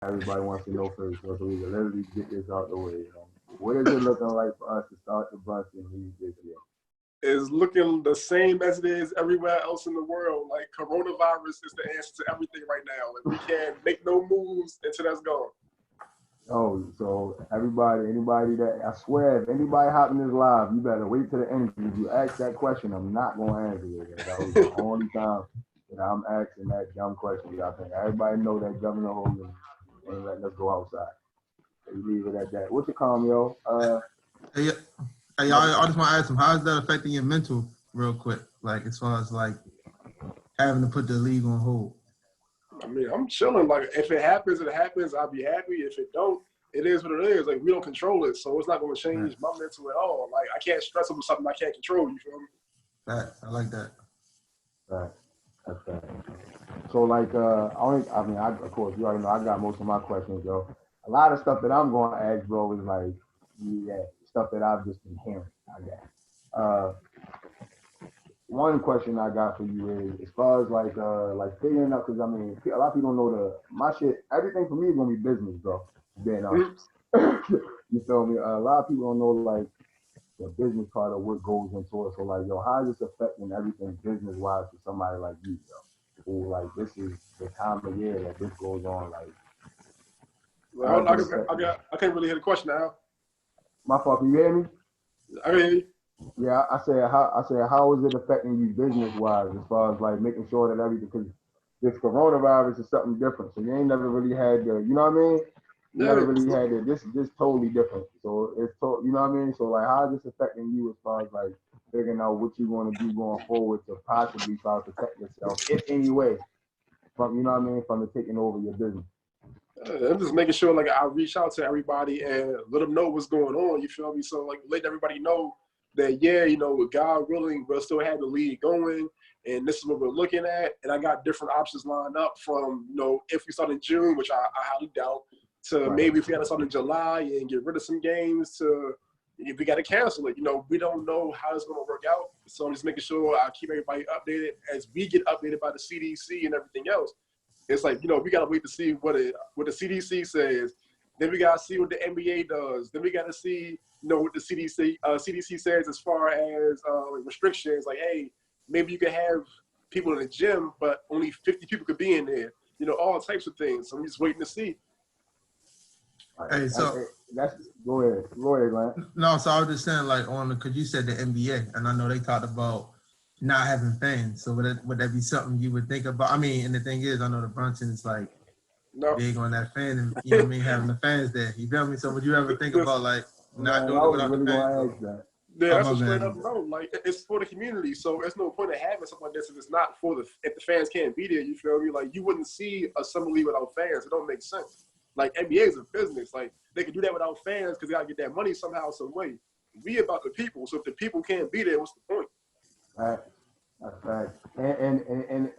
everybody wants to know first, so we can literally get this out the way. What is it looking like for us to start the Brunson League this year? Is looking the same as it is everywhere else in the world. Like coronavirus is the answer to everything right now. Like we can't make no moves until that's gone. Oh, so anybody that I swear, if anybody hopping this live, you better wait to the end. If you ask that question, I'm not gonna answer it. That was the only time that I'm asking that dumb question. I think everybody know that Governor Hogan ain't letting us go outside. So you leave it at that. What you call me, yo? Hey, I just want to ask him, how is that affecting your mental, real quick? Like as far as like having to put the league on hold. I mean, I'm chilling. Like if it happens, it happens. I'll be happy. If it don't, it is what it is. Like we don't control it, so it's not going to change my mental at all. Like I can't stress over something I can't control. You feel me? I like that. Right. That's right. So like of course you already know I got most of my questions, yo. A lot of stuff that I'm gonna ask, bro, is like stuff that I've just been hearing. I guess. One question I got for you is as far as like figuring out, because I mean a lot of people don't know my shit. Everything for me is gonna be business, bro. Being honest. You feel me? A lot of people don't know like the business part of what goes into it. So like, yo, how is this affecting everything business wise for somebody like you, yo? Who like this is the time of year that this goes on, like. Well, I can't really hear the question now. My fault. Can you hear me? I can hear you. Yeah, I said how is it affecting you business wise as far as like making sure that everything, because this coronavirus is something different. So you ain't never really had the, you know what I mean? You never really had it. This is just totally different. So you know what I mean? So like, how is this affecting you as far as like figuring out what you want to do going forward to possibly try to protect yourself in any way from, you know what I mean, from the taking over your business? I'm just making sure like I reach out to everybody and let them know what's going on. You feel me? So like let everybody know that with God willing, we'll still have the league going, and this is what we're looking at. And I got different options lined up from if we start in June, which I highly doubt, to maybe if we had to start in July and get rid of some games, to if we got to cancel it. We don't know how it's going to work out. So I'm just making sure I keep everybody updated as we get updated by the CDC and everything else. It's like, we got to wait to see what the CDC says. Then we got to see what the NBA does. Then we got to see, what the CDC says as far as restrictions. Like, hey, maybe you can have people in the gym, but only 50 people could be in there. All types of things. So I'm just waiting to see. Hey, so that's go ahead, man. No, so I was just saying, like, because you said the NBA, and I know they talked about not having fans. So would that be something you would think about? I mean, and the thing is, I know the Brunson is like big on that fan, and you know what I mean, having the fans there. You feel me? So would you ever think about like not doing it without the fans? Yeah, that's a straight up no. Like it's for the community, so there's no point in having something like this if it's not for if the fans can't be there. You feel me? Like you wouldn't see a summer league without fans. It don't make sense. Like NBA is a business. Like they can do that without fans because they gotta get that money somehow, some way. We about the people, so if the people can't be there, what's the point? Right. That's right. And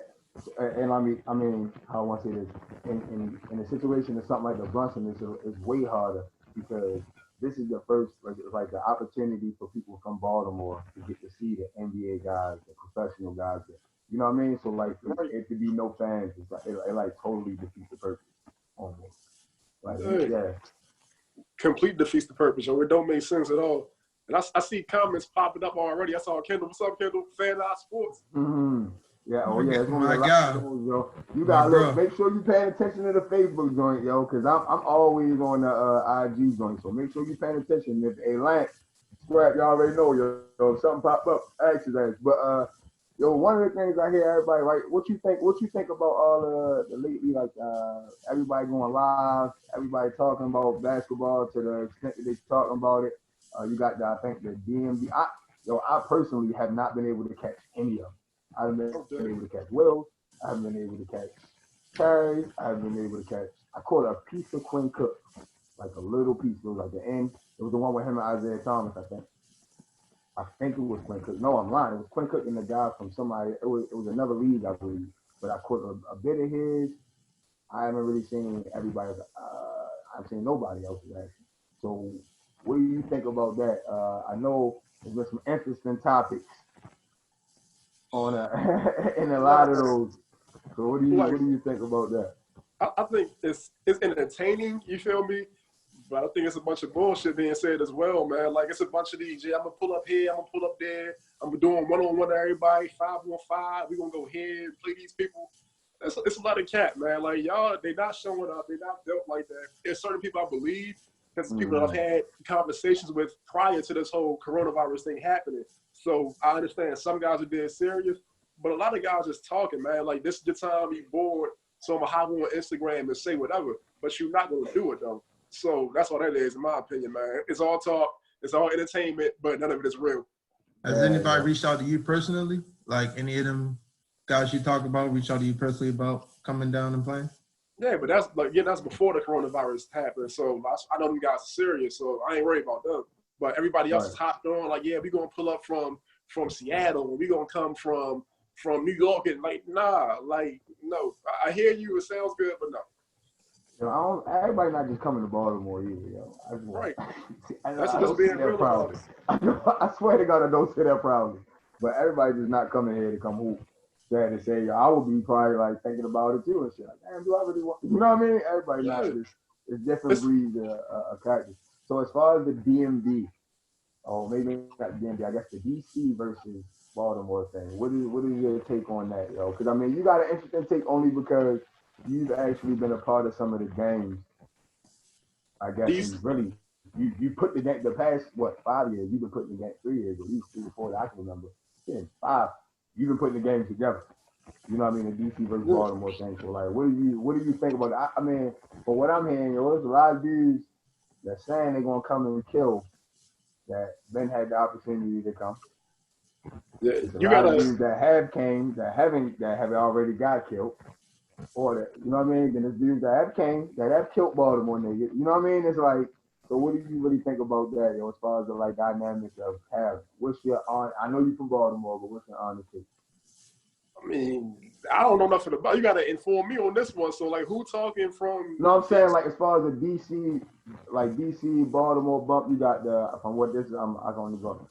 I mean, how I want to say this, in a situation of something like the Brunson is way harder because this is the first like the opportunity for people from Baltimore to get to see the NBA guys, the professional guys. You know what I mean? So like, it could be no fans. It's like it like totally defeats the purpose, almost. Like yeah. Complete defeats the purpose, or it don't make sense at all. And I see comments popping up already. I saw Kendall. What's up, Kendall? Fan of our sports. Mm-hmm. Yeah, it's gonna be a lot of those, yo. You gotta look. Make sure you paying attention to the Facebook joint, yo, because I'm always on the IG joint. So make sure you paying attention. If a Lance scrap, you already know, yo. If something pop up, ask his ass. But yo, one of the things I hear everybody right. What you think about all the lately like everybody going live, everybody talking about basketball to the extent that they're talking about it. You got I think the DMV. I personally have not been able to catch any of them. I haven't been able to catch Wills. I haven't been able to catch Terry. I haven't been able to catch. I caught a piece of Quinn Cook, like a little piece. It was like the end. It was the one with him and Isaiah Thomas, I think. I think it was Quinn Cook. No, I'm lying. It was Quinn Cook and the guy from somebody. It was another league, I believe. But I caught a bit of his. I haven't really seen everybody. I've seen nobody else's actually. So, what do you think about that? I know there's been some interesting topics on in a lot of those. So what do you think about that? I think it's entertaining. You feel me? But I think it's a bunch of bullshit being said as well, man. Like, it's a bunch of these, yeah, I'm going to pull up here, I'm going to pull up there. I'm doing one-on-one to everybody, 5-on-5. We're going to go here, play these people. It's a lot of cat, man. Like, y'all, they not showing up. They not built like that. There's certain people I believe, because people that I've had conversations with prior to this whole coronavirus thing happening. So I understand some guys are being serious, but a lot of guys just talking, man. Like, this is the time you're bored, so I'm going to hop on Instagram and say whatever. But you're not going to do it, though. So that's what that is, in my opinion, man. It's all talk, it's all entertainment, but none of it is real. Has anybody reached out to you personally? Like any of them guys you talk about reach out to you personally about coming down and playing? Yeah, but that's before the coronavirus happened. So I know them guys are serious, so I ain't worried about them. But everybody else is hopped on, like, yeah, we're gonna pull up from Seattle, we're gonna come from New York, and like, nah, like, no. I hear you, it sounds good, but no. Yo, everybody not just coming to Baltimore either, yo. Right. That's just being real proudly. I swear to God, I don't say that proudly. But everybody just not coming here to come hoop. Sad to say, yo, I would be probably like thinking about it too and shit. Like, damn, do I really want? You know what I mean? Everybody not just. It's different breeds of characters. So as far as the DMV, or maybe not DMV, I guess the DC versus Baltimore thing. What is your take on that, yo? Because I mean, you got an interesting take only because you've actually been a part of some of the games, I guess. And really, you put the game, the past, 5 years, you've been putting the game, 3 years, at least 3 or 4 that I can remember. 5, you've been putting the games together. You know what I mean? The DC versus Baltimore thing. So, like, what do you think about that? I mean, for what I'm hearing, there's a lot of dudes that saying they're going to come and kill that Ben had the opportunity to come. Yeah, you got dudes that have came, that have already got killed. Or that, you know what I mean? Then there's dudes that have killed Baltimore niggas. You know what I mean? It's like, so what do you really think about that, yo, as far as the like dynamics of what's your I know you're from Baltimore, but what's your honest take? I mean, I don't know nothing about you. Gotta inform me on this one. So like, who talking from? No, I'm saying like as far as the DC, like DC Baltimore bump, you got from what this is. I can only go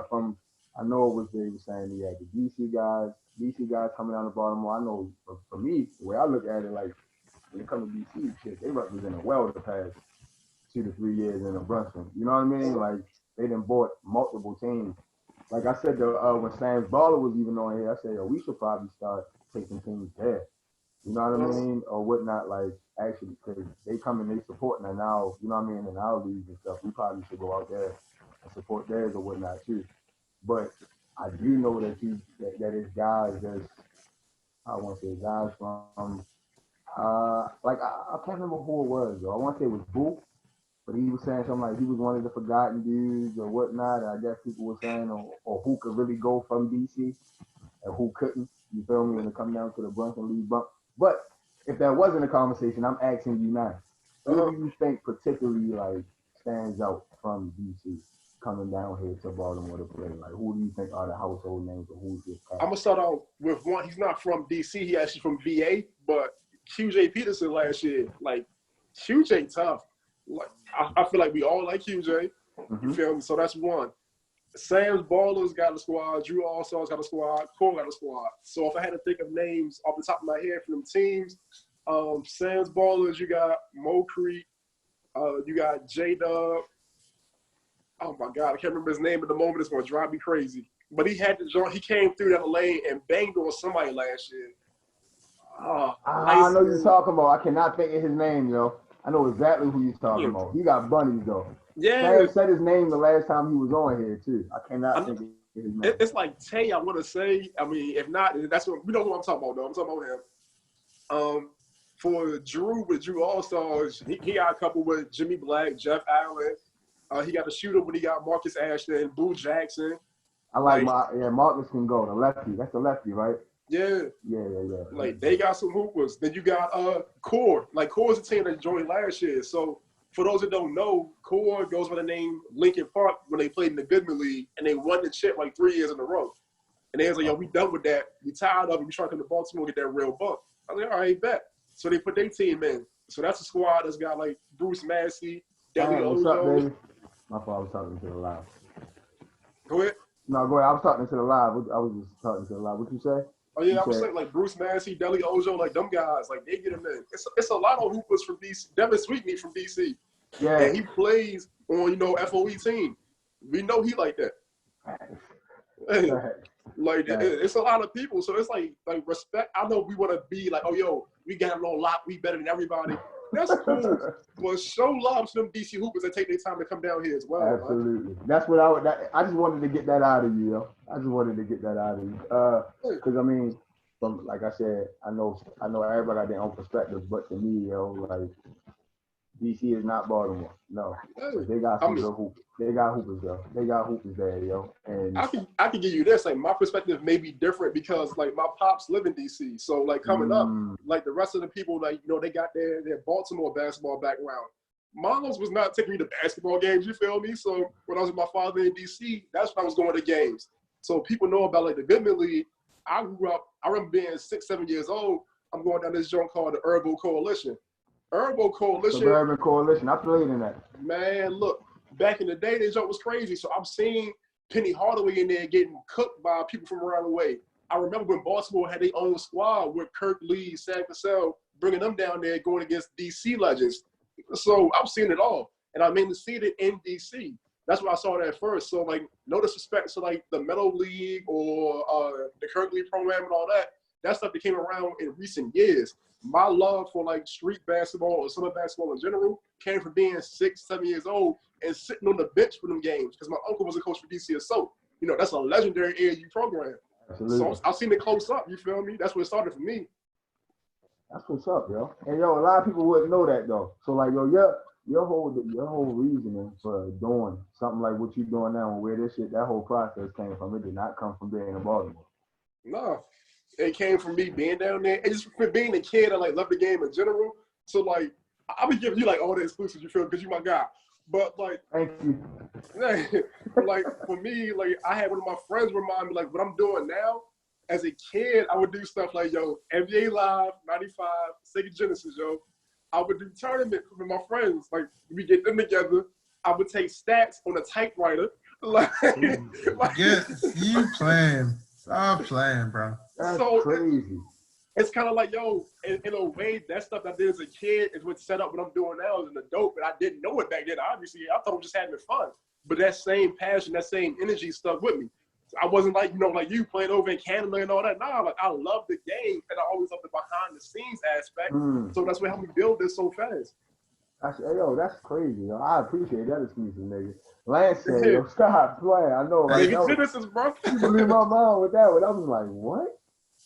from. I know it was they were saying you had the DC guys coming down to Baltimore. I know for me, the way I look at it, like when it comes to DC, shit, they represent well the past 2 to 3 years in a Brunson. You know what I mean? Like they done bought multiple teams. Like I said, when Sam's Baller was even on here, I said, yo, we should probably start taking teams there. You know what I mean? Or whatnot, like actually, because they come and they supporting it now, you know what I mean, in our leagues and stuff. We probably should go out there and support theirs or whatnot too. But I do know that it's guys that's, I want to say guys from, like I can't remember who it was though. I want to say it was Boo, but he was saying something like he was one of the forgotten dudes or whatnot. And I guess people were saying, or who could really go from DC and who couldn't. You feel me? When it comes down to the Brunson League bump. But if that wasn't a conversation, I'm asking you now. Who do you think particularly like stands out from DC coming down here to Baltimore to play? Like, who do you think are the household names, or who's your I'm gonna start out with one. He's not from DC. He actually from VA, but QJ Peterson last year. Like, QJ tough. Like, I feel like we all like QJ. You feel me? So that's one. Sam's Ballers got a squad. Drew All-Stars got a squad. Core got a squad. So if I had to think of names off the top of my head from them teams, Sam's Ballers, you got Mo Creek, you got J-Dub. Oh my God, I can't remember his name at the moment. It's gonna drive me crazy. But he had the joint. He came through that lane and banged on somebody last year. I know you're talking about. I cannot think of his name, yo. I know exactly who you're talking about. He got bunnies though. Yeah. Sam said his name the last time he was on here too. I cannot think of his name. It's like Tay, I want to say. I mean, if not, that's what we know who I'm talking about though. I'm talking about him. For Drew with Drew All-Stars, he got a couple with Jimmy Black, Jeff Allen. He got a shooter when he got Marcus Ashton, Boo Jackson. I like Marcus can go. The lefty. That's the lefty, right? Yeah. Yeah. Like, they got some hoopers. Then you got Core. Like, Core's a team that joined last year. So, for those that don't know, Core goes by the name Lincoln Park when they played in the Goodman League, and they won the chip like 3 years in a row. And they was like, yo, we done with that. We tired of it. We trying to come to Baltimore and get that real bump. I was like, all right, bet. So they put their team in. So that's a squad that's got, like, Bruce Massey, Deli What's up, Ojo. baby? My fault, I was talking to the live. Go ahead. No, go ahead. I was talking to the live. I was just talking to the live. What you say? Oh yeah, I was saying like Bruce Massey, Deli Ojo, like them guys, like they get him in. It's a lot of hoopers from DC. Devin Sweetney from DC. Yeah. And he plays on, FOE team. We know he like that. Like it's a lot of people. So it's like respect. I know we want to be like, oh yo, we got him on lock, we better than everybody. That's cool. But show love to them DC hoopers that take their time to come down here as well. Absolutely. Right? That's what I just wanted to get that out of you, yo. I just wanted to get that out of you. Because I mean, from like I said, I know everybody got their own perspectives, but to me, yo, like DC is not Baltimore. No. They got some good hoopers. They got hoopers, yo. They got hoopers there, yo. And I can give you this. Like my perspective may be different because like my pops live in DC. So like coming up, like the rest of the people, like they got their Baltimore basketball background. Mom's was not taking me to basketball games, you feel me? So when I was with my father in DC, that's when I was going to games. So people know about like the Goodman League. I grew up, I remember being 6, 7 years old. I'm going down this joint called the Urban Coalition. Urban Coalition. The Urban Coalition. I played in that. Man, look, back in the day, that joke was crazy. So I'm seeing Penny Hardaway in there getting cooked by people from around the way. I remember when Baltimore had their own squad with Kirk Lee, Sam Cassell, bringing them down there going against DC legends. So I'm seeing it all. And I mainly see it in DC. That's why I saw that first. So, like, no disrespect to, like, the Meadow League or the Kirk Lee program and all that. That stuff that came around in recent years. My love for, like, street basketball or summer basketball in general came from being 6, 7 years old and sitting on the bench for them games because my uncle was a coach for DC Assault. That's a legendary AAU program. Absolutely. So I've seen it close up, you feel me? That's where it started for me. That's what's up, yo. And, yo, a lot of people wouldn't know that, though. So, like, yo, your whole reasoning for doing something like what you're doing now and where that whole process came from, it did not come from being in Baltimore. No. It came from me being down there. And just from being a kid, I, like, love the game in general. So, like, I'll be giving you, like, all the exclusives you feel because you're my guy. But, like, thank you. Like, for me, like, I had one of my friends remind me, like, what I'm doing now, as a kid, I would do stuff like, yo, NBA Live, 95, Sega Genesis, yo. I would do tournament with my friends. Like, we get them together. I would take stats on a typewriter. Like you playing. Stop playing, bro. That's crazy. It's kind of like, yo, in a way, that stuff I did as a kid is what set up what I'm doing now as an adult, but I didn't know it back then. Obviously, I thought I was just having fun. But that same passion, that same energy stuck with me. I wasn't like, like you playing over in Canada and all that. Nah, like I love the game and I always love the behind the scenes aspect. So that's what helped me build this so fast. That's crazy, yo. I appreciate that exclusive, nigga. Lance said, yo, stop playing. I know, right? Genesis, bro. You blew my mind with that one. I was like, what?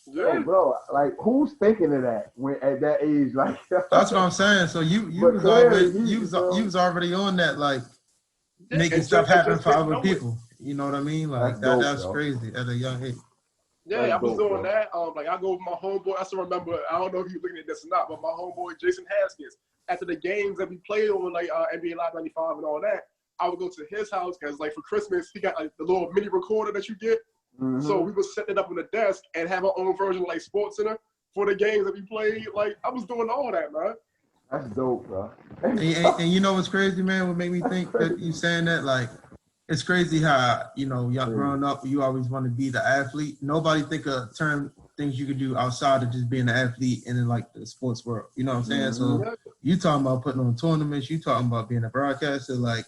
Yeah. Yo, bro, like who's thinking of that when at that age? Like that's what I'm saying. So you was already on that, like making stuff happen for other people. You know what I mean? Like that's crazy at a young age. Yeah, I was doing that. Like I go with my homeboy. I still remember. I don't know if you're looking at this or not, but my homeboy Jason Haskins. After the games that we played on, like NBA Live 95 and all that, I would go to his house because, like, for Christmas, he got like the little mini recorder that you get. So we would set it up on the desk and have our own version of like Sports Center for the games that we played. Like I was doing all that, man. That's dope, bro. and you know what's crazy, man? What made me think that you saying that, like. It's crazy how, young growing up, you always want to be the athlete. Nobody think of things you could do outside of just being an athlete and in like the sports world. You know what I'm saying? So you talking about putting on tournaments, you talking about being a broadcaster, like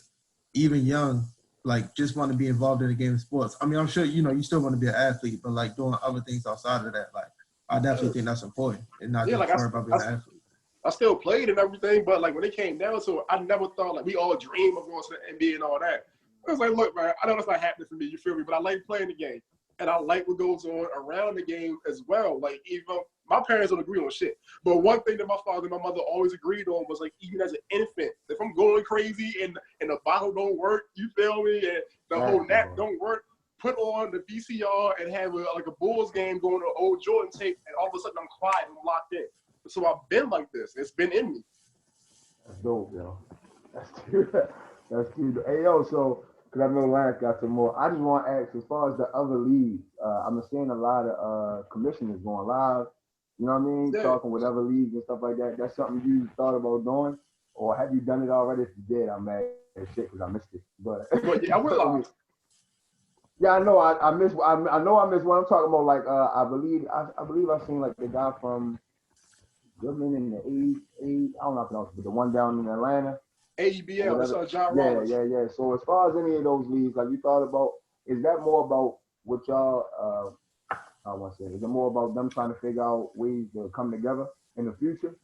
even young, like just want to be involved in the game of sports. I mean, I'm sure, you still want to be an athlete, but like doing other things outside of that, like I definitely think that's important and not just worry about being an athlete. I still played and everything, but like when it came down to it, I never thought like we all dream of going to the NBA and all that. I was like, look, man, I know that's not happening for me, you feel me? But I like playing the game. And I like what goes on around the game as well. Like, even my parents don't agree on shit. But one thing that my father and my mother always agreed on was, like, even as an infant, if I'm going crazy and the bottle don't work, you feel me? And the whole nap don't work, put on the VCR and have a Bulls game going to old Jordan tape, and all of a sudden I'm quiet and I'm locked in. So I've been like this. It's been in me. That's dope, yo. That's cute. That's cute. Hey, yo, so... because I know Lance got some more. I just want to ask, as far as the other leagues, I'm seeing a lot of commissioners going live, you know what I mean? Yeah. Talking with other leagues and stuff like that. That's something you thought about doing? Or have you done it already? If you did, I'm mad as shit because I missed it. But yeah, I went live. Yeah, I know. I miss. I know I miss what I'm talking about. Like, I believe I've seen like the guy from Goodman in the I don't know if that's but the one down in Atlanta or AEBL, whatever. it's John Yeah, Rollins. yeah, yeah. So as far as any of those leagues, like you thought about, is that more about what y'all? I want to say, is it more about them trying to figure out ways to come together in the future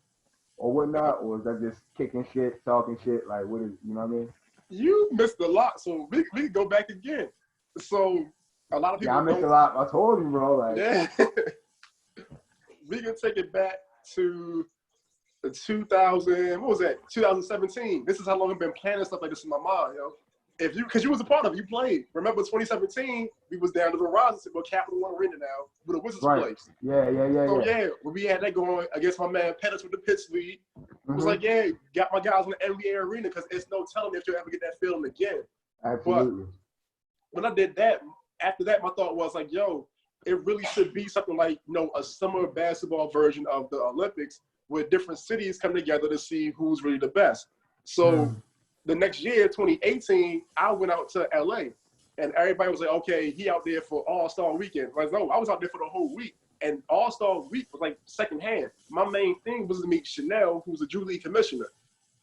or whatnot, or is that just kicking shit, talking shit? Like, what is you know what I mean? You missed a lot, so we can go back again. So a lot of Yeah, people I missed don't. a lot. I told you, bro. Like, Yeah, we can take it back to the 2000. What was that? 2017. This is how long I've been planning stuff like this in my mind, yo. If you, because you was a part of it, you played. Remember 2017? We was down to the Verizon, but Capital One Arena now, where the Wizards right? place. Yeah. So yeah, when we had that going against my man Pettis with the Pitts League, it was like, yeah, got my guys in the NBA arena because it's no telling if you'll ever get that feeling again. Absolutely. But when I did that, after that, my thought was like, yo, it really should be something like, a summer basketball version of the Olympics where different cities come together to see who's really the best. So the next year, 2018, I went out to LA and everybody was like, okay, he out there for All-Star Weekend. Like, no, I was out there for the whole week. And All-Star Week was like secondhand. My main thing was to meet Chanel, who's the Drew League commissioner.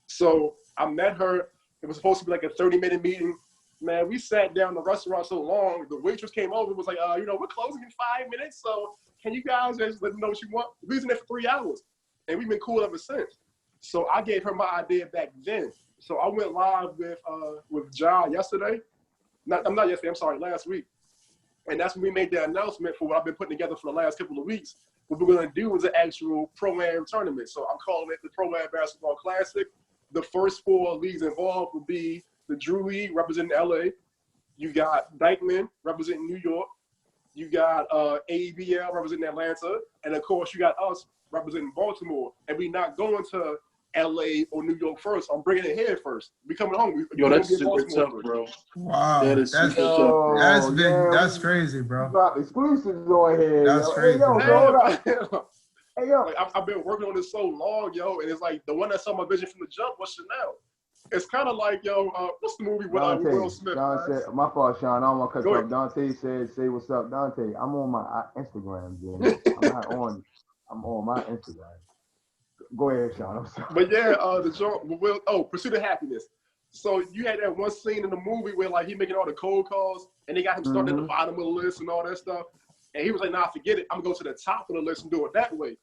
So I met her. It was supposed to be like a 30-minute meeting. Man, we sat down in the restaurant so long, the waitress came over and was like, we're closing in 5 minutes, so can you guys just let me know what you want? We was in there for 3 hours, and we've been cool ever since. So I gave her my idea back then. So I went live with John yesterday. Not yesterday, I'm sorry, last week. And that's when we made the announcement for what I've been putting together for the last couple of weeks. What we're going to do is an actual Pro-Am tournament. So I'm calling it the Pro-Am Basketball Classic. The first 4 leagues involved will be the Drew League representing LA. You got Dykeman representing New York. You got AEBL representing Atlanta. And of course, you got us representing Baltimore. And we're not going to LA or New York first. I'm bringing it here first. We coming home. That's super tough, bro. Wow, that is super tough, bro. That's crazy, bro. Drop exclusives on here. That's crazy. Hey, yo, hold up. Hey, yo. Like, I've been working on this so long, yo, and it's like the one that saw my vision from the jump was Chanel. It's kind of like, what's the movie with Will Smith? Said, my fault, Sean. I don't want to cut you off. Dante said, say what's up, Dante. I'm on my Instagram, Jim. I'm on my Instagram. Go ahead, Sean. I'm sorry. But yeah, the joint, Pursuit of Happiness. So you had that one scene in the movie where like he making all the cold calls and they got him starting at the bottom of the list and all that stuff. And he was like, nah, forget it. I'm gonna go to the top of the list and do it that way.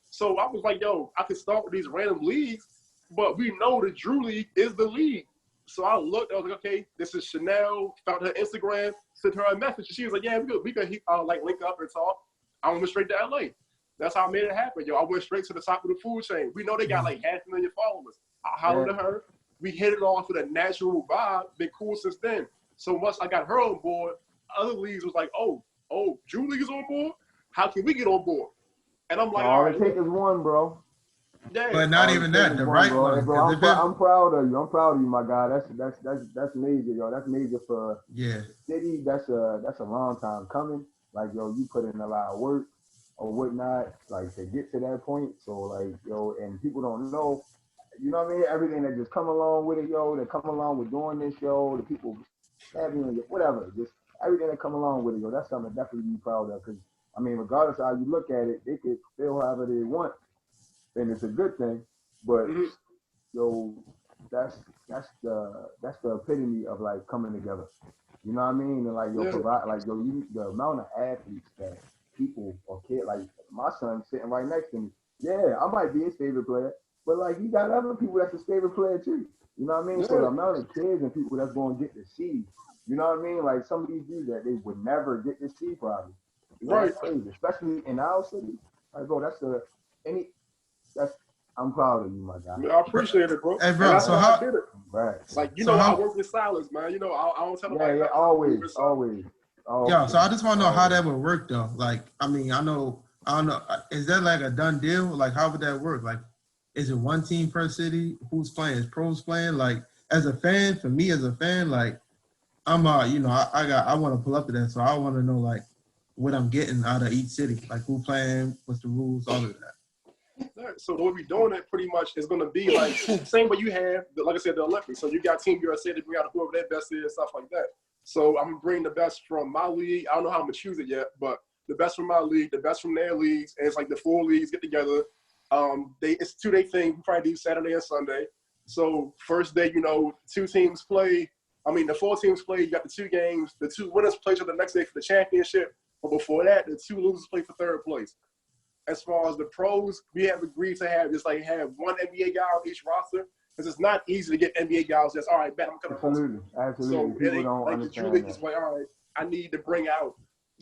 So I was like, yo, I could start with these random leagues, but we know the Drew League is the league. So I looked, I was like, okay, this is Chanel, found her Instagram, sent her a message. And she was like, yeah, we could like link up and talk. I went straight to LA. That's how I made it happen, yo. I went straight to the top of the food chain. We know they got like 500,000 followers. I hollered at her. We hit it off with a natural vibe. Been cool since then. So once I got her on board, other leagues was like, oh, Drew League is on board? How can we get on board? And I'm like, all right. All it takes is one, bro. Yeah. But not even that, the right one. Bro, I'm proud of you. I'm proud of you, my guy. That's major, yo. That's major for the city. That's a long time coming. Like, yo, you put in a lot of work or whatnot, like to get to that point. So like, yo, and people don't know, you know what I mean? Everything that just come along with it, yo, that come along with doing this show, the people having whatever, just everything that come along with it, yo, that's something to definitely be proud of. Because I mean, regardless of how you look at it, they could feel however they want, and it's a good thing. But yo, that's the epitome of like coming together. You know what I mean? And like provide, like the amount of athletes that people or kids, like my son sitting right next to me. Yeah, I might be his favorite player, but like he got other people that's his favorite player too. You know what I mean? So the amount of kids and people that's going to get to see, you know what I mean? Like some of these dudes that they would never get to see probably. Right. That's crazy, especially in our city. Like, bro, I'm proud of you, my guy. I appreciate it, bro. Hey, bro, so how I did it? Right. Like, I work in silence, man. You know, I don't tell nobody. Yeah, always. Yeah, so I just want to know how that would work, though. Like, I mean, I don't know. Is that like a done deal? Like, how would that work? Like, is it one team per city? Who's playing? Is pros playing? Like, as a fan, for me as a fan, like, I'm I want to pull up to that, so I want to know like what I'm getting out of each city, like who playing, what's the rules, all of that. So the way we're doing it pretty much is going to be like same way you have, like I said, the Olympics. So you got Team USA to bring out whoever their best is, stuff like that. So I'm gonna bring the best from my league. I don't know how I'm gonna choose it yet, but the best from my league, the best from their leagues, and it's like the 4 leagues get together. It's a 2-day thing. We probably do Saturday and Sunday. So first day, 2 teams play. The 4 teams play. You got the 2 games. The 2 winners play each other the next day for the championship. But before that, the 2 losers play for 3rd place. As far as the pros, we have agreed to have one NBA guy on each roster. Because it's not easy to get NBA guys that's, all right, man, I'm coming. Absolutely. So it ain't like the Drew League is like, all right, I need to bring out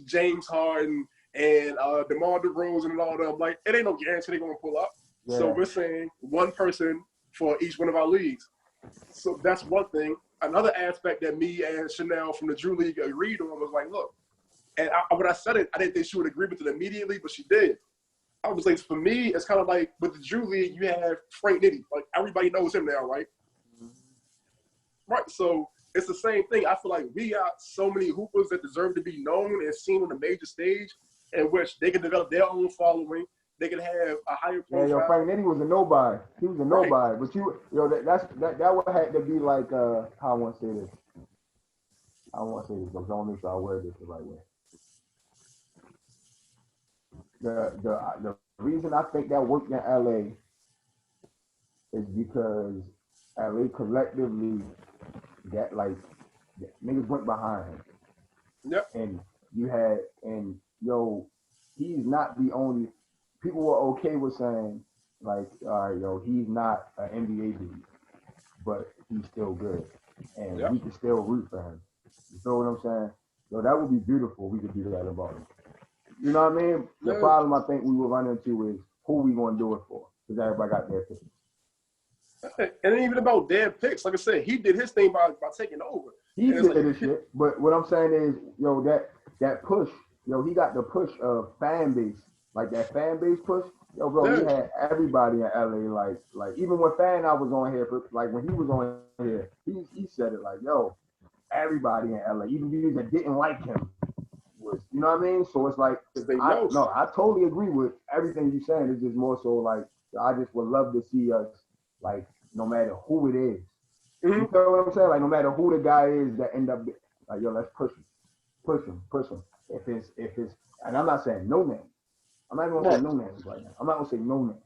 James Harden and DeMar DeRozan and all them. Like, it ain't no guarantee they're going to pull up. Yeah. So we're saying one person for each one of our leagues. So that's one thing. Another aspect that me and Chanel from the Drew League agreed on was like, look, and when I said it, I didn't think she would agree with it immediately, but she did. I was like, for me, it's kind of like with the Drew League, you have Frank Nitty. Like, everybody knows him now, right? Mm-hmm. Right. So it's the same thing. I feel like we got so many hoopers that deserve to be known and seen on a major stage in which they can develop their own following. They can have a higher profile. Yeah, Frank Nitty was a nobody. He was a nobody. Right. But that would have to be like, how I want to say this. I don't want to say this, but I want to make sure I word this the right way. The reason I think that worked in LA is because LA collectively niggas went behind him. Yep. And he's not the only. People were okay with saying like, all right, he's not an NBA dude, but he's still good, and we can still root for him. You feel what I'm saying? That would be beautiful. We could do that about him. You know what I mean? The problem I think we will run into is who we going to do it for, because everybody got their picks. It ain't even about their picks. Like I said, he did his thing by taking over. He did this shit. But what I'm saying is, that push, he got the push of fan base, like that fan base push. He had everybody in LA, like even when I was on here, like when he was on here, he said it like, everybody in LA, even dudes that didn't like him. You know what I mean? So it's like, I totally agree with everything you're saying. It's just more so like, I just would love to see us, like, no matter who it is. Mm-hmm. You know what I'm saying? Like, no matter who the guy is that end up, like, let's push him. If it's, and I'm not saying no name. I'm not going to say no names right now. I'm not going to say no names.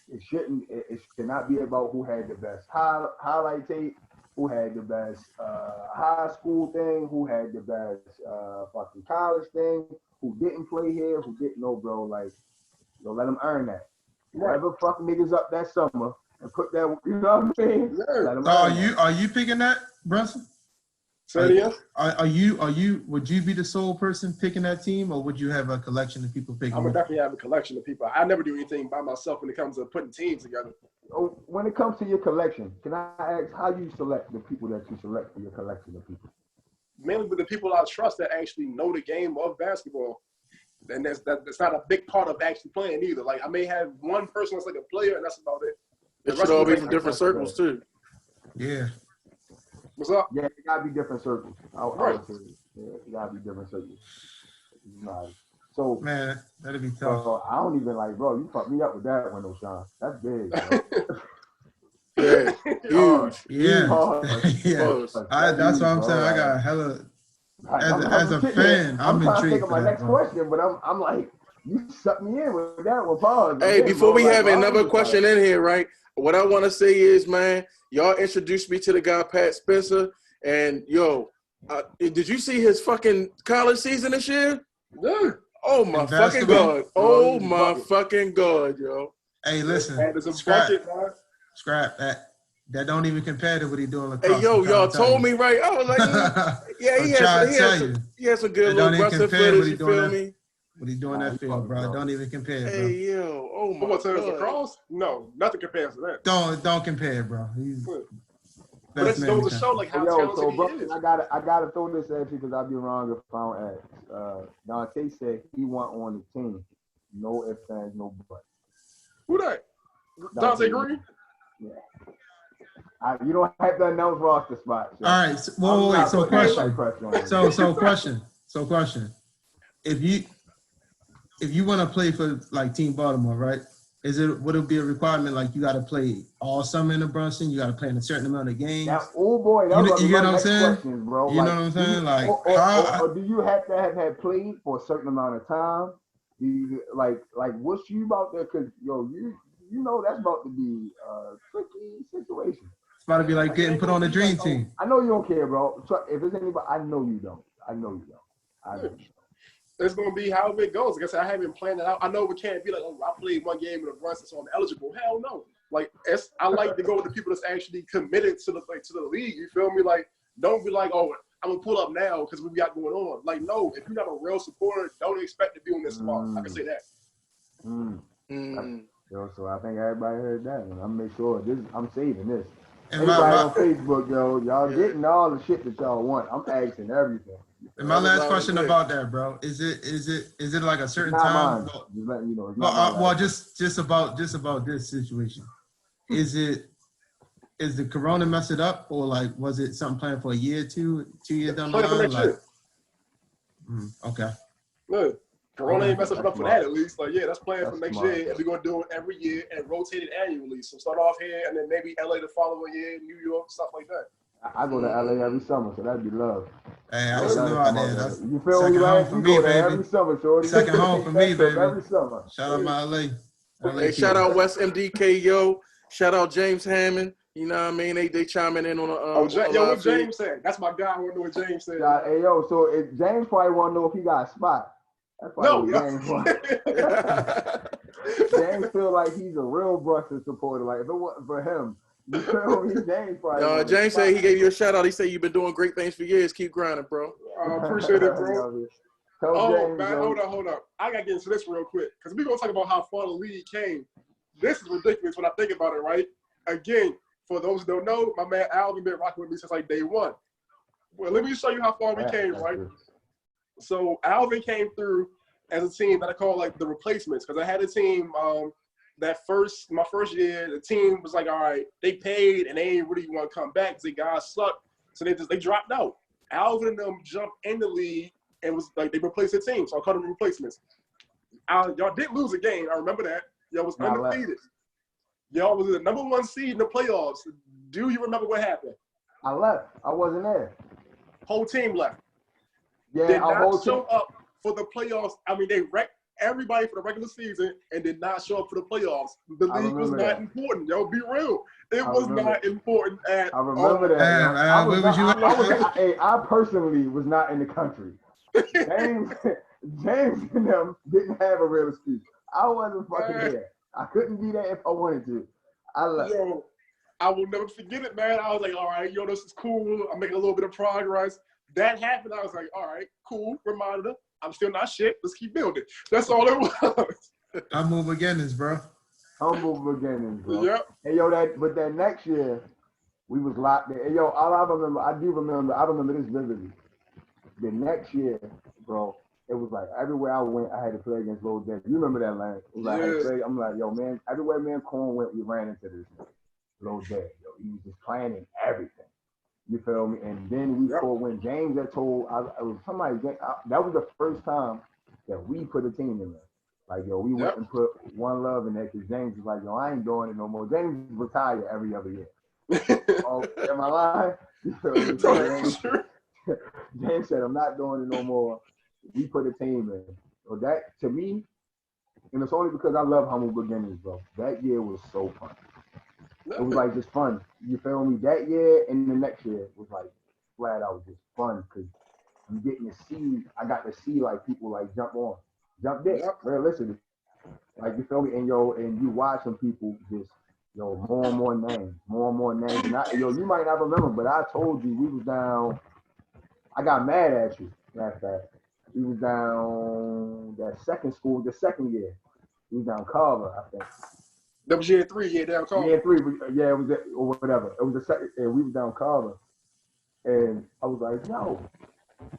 It should not be about who had the best highlight tape, who had the best high school thing, who had the best fucking college thing, who didn't play here, who didn't know, bro. Like, let them earn that. Whatever fuck niggas up that summer and put that, you know what I mean? So are you picking that, Brunson? Are you? Would you be the sole person picking that team, or would you have a collection of people picking? I would definitely have a collection of people. I never do anything by myself when it comes to putting teams together. When it comes to your collection, can I ask how you select the people that you select for your collection of people? Mainly with the people I trust that actually know the game of basketball. And that's not a big part of actually playing either. Like, I may have one person that's like a player, and that's about it. It should all be from different circles too. Yeah. What's up? Yeah, it gotta be different circles. Right. It gotta be different circles. Nice. So man, that'd be tough. I don't even like, bro. You fucked me up with that one, though, Sean. That's big. Yeah, huge. Yeah. That's what I'm saying. I got hella. As a fan, I'm trying intrigued. to think of my next question, but I'm like, you sucked me in with that one. Pause. Hey, before we have another question in here, right? What I want to say is, man, y'all introduced me to the guy Pat Spencer, and did you see his fucking college season this year? Yeah. Oh my fucking god! Oh my fucking god, yo! Hey, listen, scrap that. That don't even compare to what he doing. Hey, y'all told me right. I was like, he has some good little Brunson footage. You feel me? What he doing that field, bro? Don't even compare, bro. Hey, yo, oh my god. Lacrosse? No, nothing compares to that. Don't compare, bro. But it's goes to show like how talented he is. I gotta throw this at you because I'd be wrong if I don't ask. Dante said he want on the team. No ifs, ands, no buts. Who that? Dante Green? Yeah. You don't have to announce roster spots. So. All right. Wait. So question. So question. If you want to play for like Team Baltimore, right? would it be a requirement like you got to play all summer in the Brunson? You got to play in a certain amount of games. That, oh boy, that was you get my what I'm next saying? question, bro. You know what I'm saying? Like, or do you have to have had played for a certain amount of time? Do you like what's you about there? Cause yo, you know that's about to be a tricky situation. It's about to be like getting put on the dream team. I know you don't care, bro. If there's anybody, I know you don't. I know you don't. It's gonna be however it goes. Like I said, I haven't planned it out. I know it can't be like, oh, I played one game in the Brunson, so I'm eligible. Hell no. Like I like to go with the people that's actually committed to the league. You feel me? Like, don't be like, oh, I'm gonna pull up now because we got going on. Like, no, if you're not a real supporter, don't expect to be on this spot. I can say that. Yo, so I think everybody heard that, and I'm make sure I'm saving this. And everybody on Facebook, yo, y'all getting all the shit that y'all want. I'm asking everything. And my last question about that, bro, is it like a certain time? Just letting you know. Well, just about this situation. Is the corona mess it up, or like was it something planned for a year, 2 years down the line? Like, okay. Good. Corona ain't messing up for that at least. Like, yeah, that's planned for next year, and we're gonna do it every year and rotate it annually. So start off here, and then maybe LA the following year, New York, stuff like that. I go to LA every summer, so that'd be love. Hey, I used to live out there. That's you feel me, man? You go there every summer, shorty. Second home for me, baby. Every summer. Shout out my LA. Hey, shout out West MDK, yo. Shout out James Hammond. You know what I mean? They chiming in on a yo, what James said? That's my guy. I want to know what James said. Hey, yo, so James probably want to know if he got a spot. That's no, James James feel like he's a real Brunson supporter. Like if it wasn't for him, you feel me? James probably. James said he gave you a shout out. He said you've been doing great things for years. Keep grinding, bro. Appreciate it, bro. James, man, hold up. I gotta get into this real quick because we're gonna talk about how far the league came. This is ridiculous when I think about it, right? Again, for those who don't know, my man Alvin been rocking with me since like day one. Well, let me show you how far we came, right? So Alvin came through as a team that I call like the replacements because I had a team my first year, the team was like, all right, they paid and they ain't really want to come back because they guys sucked. So they dropped out. Alvin and them jumped in the league and was like they replaced their team. So I called them replacements. Y'all didn't lose a game. I remember that. Y'all was undefeated. Y'all was the number 1 seed in the playoffs. Do you remember what happened? I left. I wasn't there. Whole team left. Yeah, did not show up for the playoffs. I mean, they wrecked everybody for the regular season and did not show up for the playoffs. The league was not important. Yo, be real. It was not important at all. I remember that. I personally was not in the country. James and them didn't have a real excuse. I wasn't fucking there. I couldn't be there if I wanted to. I left. Yo, I will never forget it, man. I was like, all right, yo, this is cool. I'm making a little bit of progress. That happened. I was like, all right, cool. Reminder, I'm still not shit. Let's keep building. That's all it was. Humble beginnings, bro. Humble beginnings, bro. Yep. Hey, yo, that next year, we was locked in. Hey, yo, I remember this vividly. The next year, bro, it was like everywhere I went, I had to play against Low Deck. You remember that line? It was like, yes. I'm like, yo, man, everywhere man Corn went, we ran into this Low Deck. Yo, he was just planning everything. You feel me? And then when James had told, that was the first time that we put a team in there. Like, yo, we went and put One Love in there because James was like, yo, I ain't doing it no more. James retired every other year. Am I lying? You feel me? James said, I'm not doing it no more. We put a team in. So that, to me, and it's only because I love Humble Beginnings, bro. That year was so fun. It was like just fun. You feel me? That year and the next year was like flat out just fun because you getting to see, I got to see like people like jump in, realistically. Like you feel me? And you watching people just, more and more names. And you might not remember, but I told you we was down. I got mad at you last time. We was down the second year. We was down Carver, I think. That was year 3, down Carver. Year 3, yeah, it was or whatever. It was the second, and we was down Carver. And I was like, yo,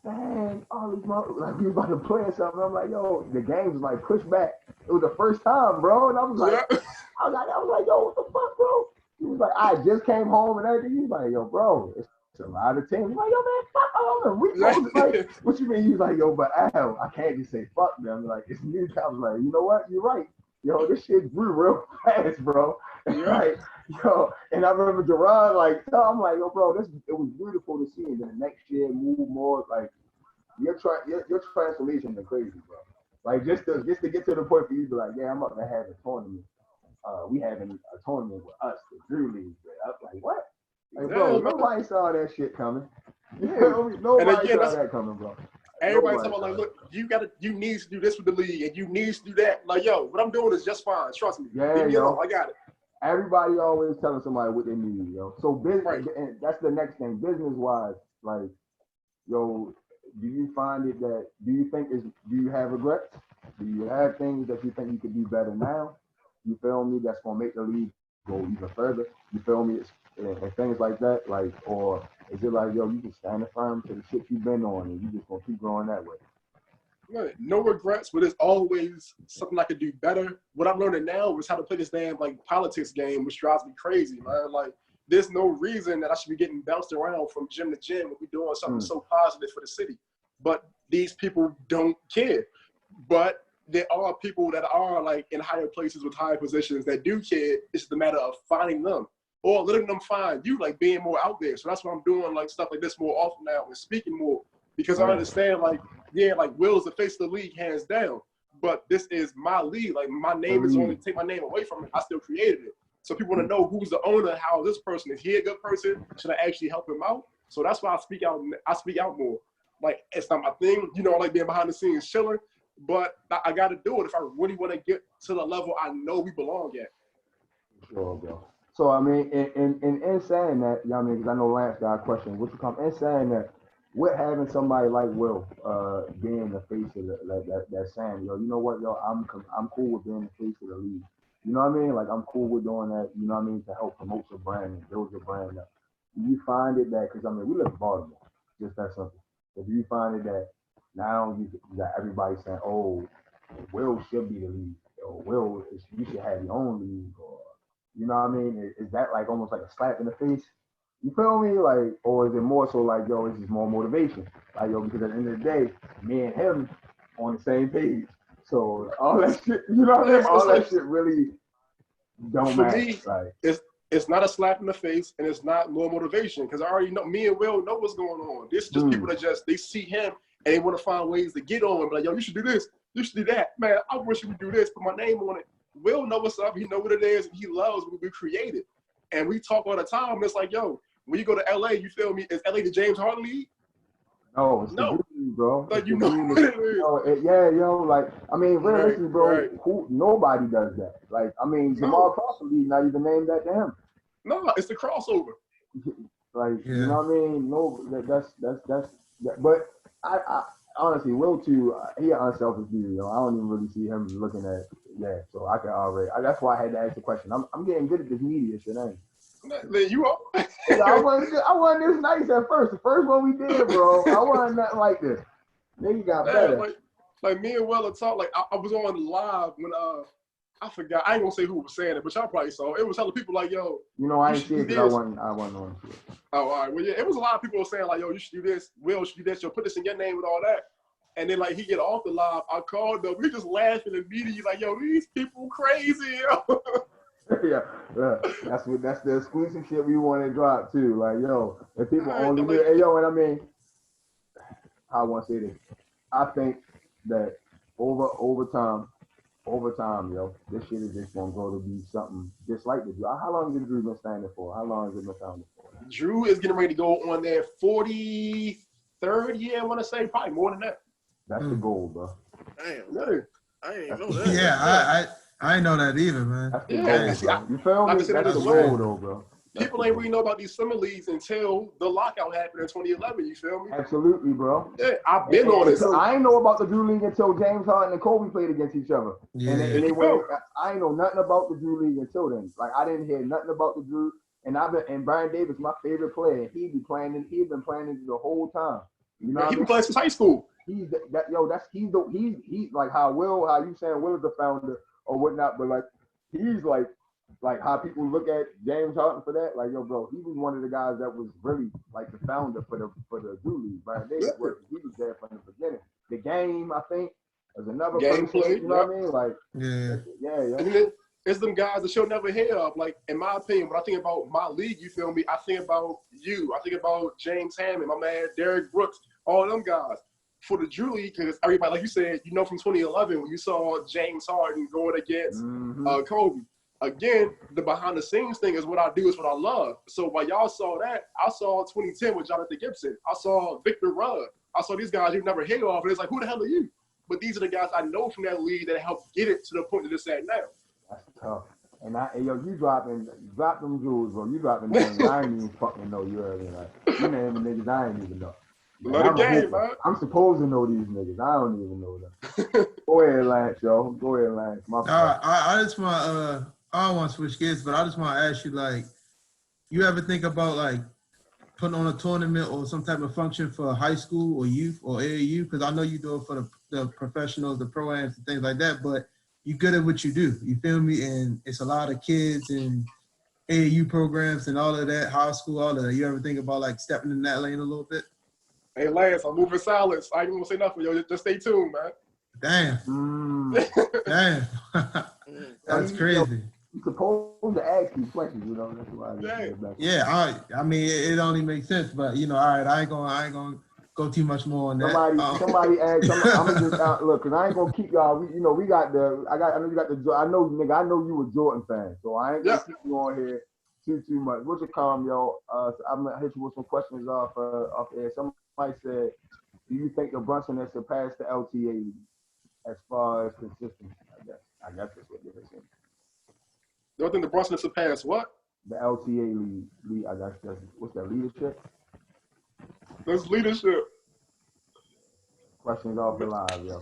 dang, all these like we was about to play or something. I'm like, yo, the game was like pushed back. It was the first time, bro. And I was like, I was like, yo, what the fuck, bro? He was like, I just came home and everything. He was like, yo, bro, it's a lot of teams. He's like, yo, man, fuck all of them. We like, what you mean? He was like, yo, but Al, I can't just say fuck them. Like, it's new. I was like, you know what? You're right. yo, this shit grew real fast, bro. Yeah. Like, yo, and I remember Gerard, like, I'm like, yo, bro, it was beautiful to see. And then the next year, move more, like, your transformation is crazy, bro. Like, just to get to the point for you to be like, yeah, I'm about to have a tournament. We having a tournament with us, the Drew League. I was like, what? Like, bro, nobody saw that shit coming. Nobody saw that coming, bro. Everybody talking about, like, look, you need to do this with the league, and you need to do that. Like, yo, what I'm doing is just fine. Trust me. Yeah, leave me alone. I got it. Everybody always telling somebody what they need, yo. So business, and that's the next thing. Business wise, like, yo, do you have regrets? Do you have things that you think you could do better now? You feel me? That's gonna make the league go even further. You feel me? And things like that, like, or is it like, yo, you just standing firm to the shit you've been on, and you just gonna keep going that way? Right. No regrets, but it's always something I could do better. What I'm learning now is how to play this damn like politics game, which drives me crazy, man. Like, there's no reason that I should be getting bounced around from gym to gym when we're doing something so positive for the city. But these people don't care. But there are people that are like in higher places with higher positions that do care. It's just a matter of finding them or letting them find you, like being more out there. So that's why I'm doing like stuff like this more often now and speaking more, because I understand, like, yeah, like Will's the face of the league hands down, but this is my league. Like, my name is only take my name away from it. I still created it. So people want to know who's the owner, how this person is. He a good person? Should I actually help him out? So that's why I speak out. I speak out more. Like, it's not my thing. You know, I like being behind the scenes chilling, but I got to do it if I really want to get to the level I know we belong at. Sure, bro. So, I mean, in saying that, you know what I mean, because I know Lance got a question. In saying that, with having somebody like Will being the face of that saying, yo, you know what, yo, I'm cool with being the face of the league. You know what I mean? Like, I'm cool with doing that, you know what I mean, to help promote your brand and build your brand up. Do you find it that, because, I mean, we live in Baltimore, just that simple. So do you find it that now you got everybody saying, oh, Will should be the league, or Will, you should have your own league, or, you know what I mean? Is that like almost like a slap in the face? You feel me? Like, or is it more so like, yo, it's just more motivation? Like, yo, because at the end of the day, me and him on the same page. So all that shit, you know what I mean? All that shit really don't matter. Me, like, it's not a slap in the face, and it's not more motivation, because I already know, me and Will know what's going on. This is just people that they see him and they want to find ways to get on. But like, yo, you should do this, you should do that. Man, I wish you would do this, put my name on it. Will know what's up, he know what it is, and he loves what we created. And we talk all the time. It's like, yo, when you go to LA, you feel me? Is LA the James Harden League? No, it's the league, bro. Like, you know what it is. Yo, like, I mean, realistically, bro, nobody does that. Like, I mean, Jamal Crawford League, not even named that to him. No, it's the crossover. Like, you know what I mean? No, that's but I honestly, Will too, he an unselfish dude, you know. I don't even really see him looking at, so I can already, that's why I had to ask the question. I'm getting good at this media shit, ain't you are. I wasn't this nice at first. The first one we did, bro, I wasn't nothing like this. Then you got better. Like me and Will talk. Like I was on live when I forgot. I ain't gonna say who was saying it, but y'all probably saw. It was telling people like, yo, you know, I ain't see it because I wasn't on shit. Oh, all right. Well, yeah, it was a lot of people saying like, yo, you should do this. Will should do this. You'll put this in your name and all that. And then like he get off the live, I called him. We just laughing immediately like, yo, these people crazy. Yo. yeah. That's the exclusive shit we want to drop too. Like, yo, if people only hear, hey, yo, and I mean, I want to say this. I think that over time, yo, this shit is just gonna go to be something just like the Drew. How long has Drew been standing for? How long has it been standing for? Drew is getting ready to go on their 43rd year, I want to say, probably more than that. That's the goal, bro. Damn, I ain't know that. Yeah, I ain't know that either, man. That's the goal, bro. You feel me? That's the goal, though, bro. People ain't really know about these summer leagues until the lockout happened in 2011. You feel me? Absolutely, bro. Yeah, I've been on this. I ain't know about the Drew League until James Harden and Kobe played against each other. Yeah. And they went. I ain't know nothing about the Drew League until then. Like, I didn't hear nothing about the Drew. And Brian Davis, my favorite player. He'd been playing it the whole time. You know, he been playing since high school. He's like how you saying Will is the founder or whatnot, but like he's like how people look at James Harden for that. Like, yo, bro, he was one of the guys that was really like the founder for the Drew League. Brian Davis was. He was there from the beginning. The game, I think, as another gameplay. person. You know what I mean? Like, yeah. And then it's them guys that you'll never hear of. Like, in my opinion, when I think about my league, you feel me? I think about you. I think about James Hammond, my man, Derek Brooks, all them guys. For the Drew League, because everybody, like you said, you know, from 2011 when you saw James Harden going against Kobe. Again, the behind the scenes thing is what I do, is what I love. So while y'all saw that, I saw 2010 with Jonathan Gibson. I saw Victor Rudd. I saw these guys you've never heard of, and it's like, who the hell are you? But these are the guys I know from that league that helped get it to the point that it's at now. That's tough. And you drop them jewels, bro. You dropping names I ain't even fucking know. You heard me? Like, you naming niggas I ain't even know. Love the game, man. I'm supposed to know these niggas. I don't even know them. Go ahead, Lance, yo. Go ahead, Lance. I just want I don't want to switch gears, but I just want to ask you, like, you ever think about like putting on a tournament or some type of function for high school or youth or AAU? Because I know you do it for the professionals, the pro-ams and things like that, but you're good at what you do. You feel me? And it's a lot of kids and AAU programs and all of that, high school, all of that. You ever think about like stepping in that lane a little bit? Hey, Lance, I'm moving silence. I ain't gonna say nothing, yo. Just stay tuned, man. Damn. That's crazy. You're supposed to ask these questions, you know. That's why. I mean, it only makes sense, but you know, all right, I ain't gonna go too much more on that. Somebody asked. I'm gonna just look, cause I ain't gonna keep y'all. I know you got the. I know, nigga. I know you a Jordan fan, so I ain't gonna keep you on here too much. What's your calm, yo? I'm gonna hit you with some questions off air. Somebody said, do you think the Brunson has surpassed the LTA as far as consistency? I guess that's what they're saying. You think the Brunson has surpassed what? The LTA league. I guess what's that, leadership? That's leadership. Questions off the live, yo.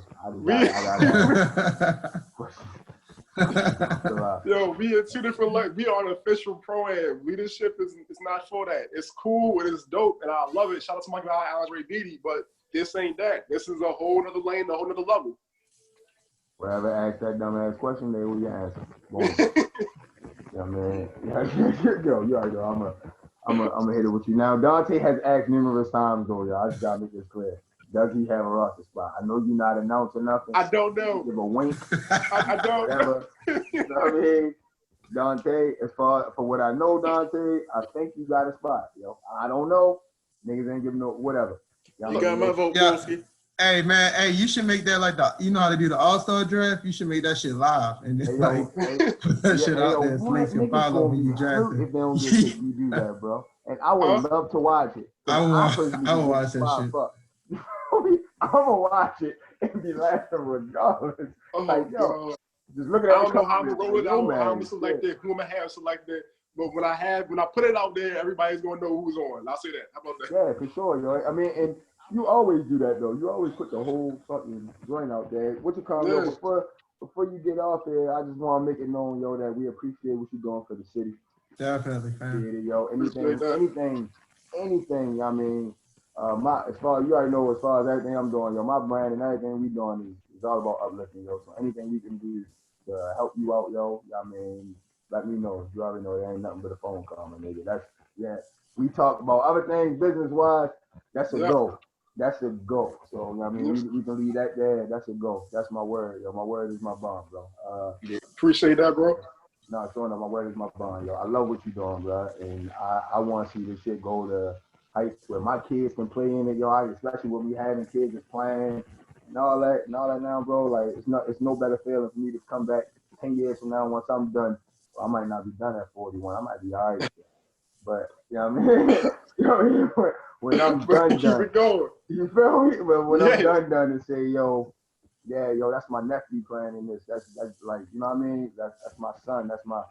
Yo, we in two different we are an official pro-am. Leadership is not for that. It's cool, it is dope, and I love it. Shout out to my guy Andre Beatty, but this ain't that. This is a whole nother lane, a whole nother level. Whoever asked that dumbass question, they will your answer. Yeah, man. Yo, I'm gonna hit it with you. Now, Dante has asked numerous times, though, y'all. I just gotta make this clear. Does he have a roster spot? I know you're not announcing nothing. I don't know. Give a wink. I don't know. You know what I mean? Dante, as far for what I know, Dante, I think you got a spot, yo. I don't know. Niggas ain't giving no whatever. You got my vote, Polsky. Hey man, you should make that like you know how to do the All-Star draft. You should make that shit live and then put that shit out there. So they can follow when you draft it. If they don't get it, you do that, bro. And I would love to watch it. I would watch that shit. I'm gonna watch it and be laughing regardless. Like, yo, just look at I don't know how I'm gonna roll with it. I don't know how I'm gonna select it, who I'm gonna have selected. But when I put it out there, everybody's gonna know who's on. I'll say that. How about that? Yeah, for sure, yo. I mean, and you always do that though. You always put the whole fucking joint out there. What you call it? Before you get off there, I just want to make it known, yo, that we appreciate what you're doing for the city. Definitely, fam. Yo, anything. I mean, as far as you already know, as far as everything I'm doing, yo, my brand and everything we doing is all about uplifting, yo. So anything we can do to help you out, yo, I mean, let me know. You already know there ain't nothing but a phone call, my nigga. We talk about other things business wise. That's a go. That's a go. So I mean, we can leave that there. That's a go. That's my word, yo. My word is my bond, bro. Appreciate that, bro. No, showing up. My word is my bond, yo. I love what you're doing, bro, and I want to see this shit go to heights where my kids can play in it, yo. Especially when we having kids just playing and all that now, bro. Like it's no better feeling for me to come back 10 years from now once I'm done. Well, I might not be done at 41. I might be all right. But you know what I mean? You know what I mean? When I'm done, keep it going. You feel me? But when I'm done and say, yo, that's my nephew playing in this. That's like, you know what I mean? That's my son. That's my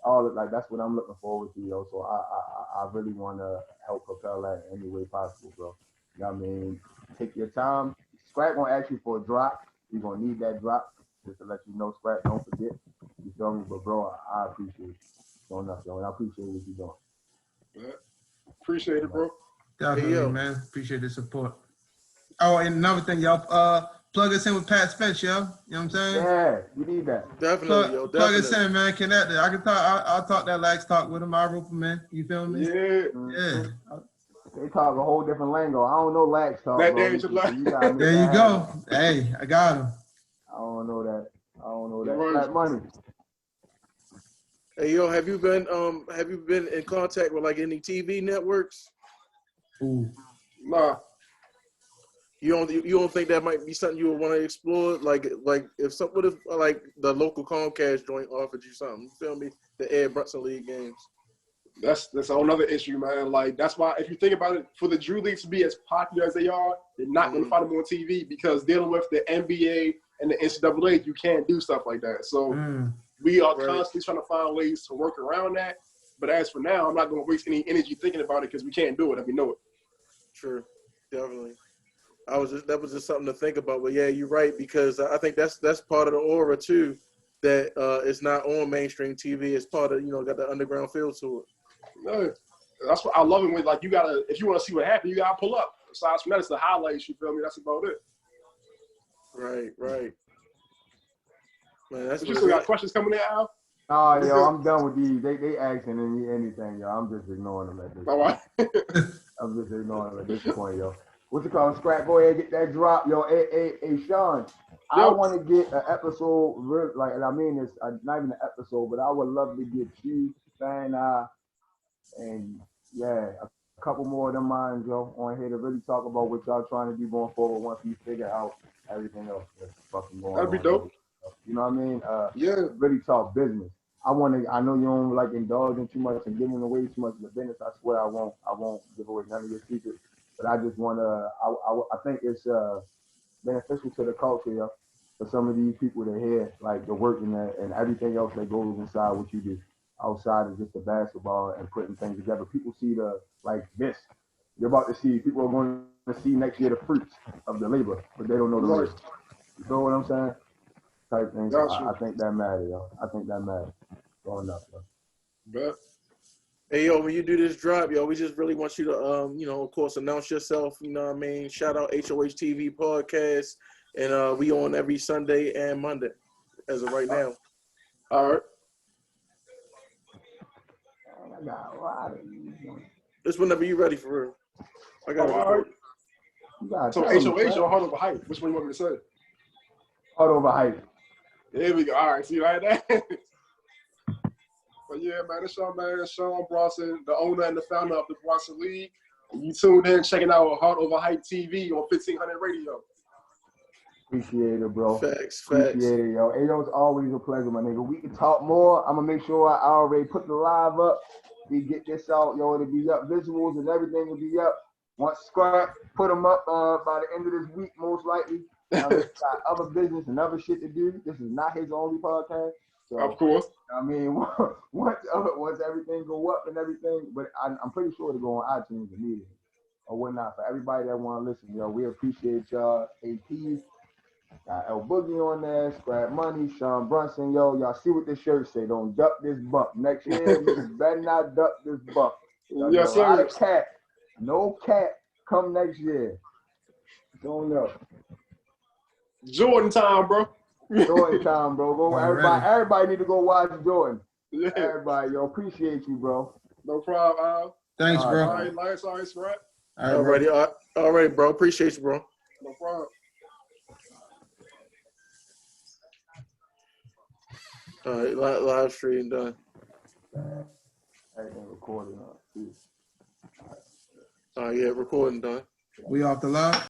that's what I'm looking forward to, yo. So I really want to help propel that any way possible, bro. You know what I mean? Take your time. Scrap gonna ask you for a drop. You're gonna need that drop just to let you know, Scrap. Don't forget. You feel me? But bro, I appreciate you so enough, yo, and I appreciate what you're doing. Yeah. Appreciate it, bro. Definitely, man. Appreciate the support. Oh, and another thing, y'all, plug us in with Pat Spence, yo. You know what I'm saying? Yeah, we need that. Definitely, plug us in, man. Connect it. I can talk. I'll talk that lax talk with him. I'll rope him in. You feel me? Yeah. They talk a whole different lingo. I don't know lax talk. There you go. Hey, I got him. I don't know that. Right. That money. Hey yo, have you been in contact with like any TV networks? Ooh. Nah. You don't think that might be something you would want to explore? Like if something, what if like the local Comcast joint offered you something? You feel me? The air Brunson League games. That's a whole other issue, man. Like that's why if you think about it, for the Drew Leagues to be as popular as they are, you're not going to find them on TV because dealing with the NBA and the NCAA, you can't do stuff like that. So we are constantly trying to find ways to work around that. But as for now, I'm not going to waste any energy thinking about it because we can't do it and we know it. True, definitely. That was just something to think about. But yeah, you're right because I think that's part of the aura too. That it's not on mainstream TV. It's part of got the underground feel to it. No, that's what I love it when like you gotta if you want to see what happened, you gotta pull up. Aside from that, it's the highlights. You feel me? That's about it. Right. Man, that's but you still got questions coming in, Al? Oh, yo, I'm done with these. They asking anything, yo. I'm just ignoring them at this point. All right. I'm just ignoring them at this point, yo. What's it called? Scrap, go ahead, get that drop, yo. Hey, Sean, I want to get an episode, and I mean this, not even an episode, but I would love to get you, Fan, and a couple more of them minds, yo, on here to really talk about what y'all trying to do going forward once we figure out everything else that's fucking going on. That'd be dope. You know what I mean? Really talk business. I know you don't like indulging too much and giving away too much of the business. I swear I won't give away none of your secrets. But I just want to, I think it's beneficial to the culture, yo, for some of these people to hear, like, the work and everything else that goes inside what you do, outside of just the basketball and putting things together. People see this. You're about to see, people are going to see next year the fruits of the labor, but they don't know the labor. You know what I'm saying? Type thing. So I think that matters, yo. I think that matters. Going up, yo. Bet. Hey, yo, when you do this drop, yo, we just really want you to, of course, announce yourself, you know what I mean? Shout out HOH TV podcast, and we on every Sunday and Monday as of right now. All right. Just whenever you ready for real. I got it. All right. So HOH or Heart Over Hype? Which one you want me to say? Heart Over Hype. There we go. All right. See like that? But yeah, man, it's Sean Brunson, the owner and the founder of the Brunson League. And you tuned in, checking out Heart Over Hype TV on 1500 Radio. Appreciate it, bro. Facts. Appreciate it, yo. Hey, yo, it's always a pleasure, my nigga. We can talk more. I'm going to make sure I already put the live up. We get this out, yo. It'll be up. Visuals and everything will be up. Once Scrap put them up by the end of this week, most likely. Got other business and other shit to do. This is not his only podcast. So, of course. I mean, once everything go up and everything, but I'm pretty sure to go on iTunes immediately or whatnot. For everybody that want to listen, yo, we appreciate y'all. AP, got El Boogie on there, Scrap Money, Sean Brunson, yo. Y'all see what this shirt say? Don't duck this buck. Next year, niggas better not duck this buck. Yes, sir. No cat come next year. Don't know. Jordan time, bro. Jordan time, bro. Go everybody need to go watch Jordan. Yeah. Everybody, yo, appreciate you, bro. No problem, Al. Thanks, bro. All right, Lance, all right, Scrap. All right, bro. Appreciate you, bro. No problem. All right, live stream done. Everything recorded. Yeah, recording done. We off the live?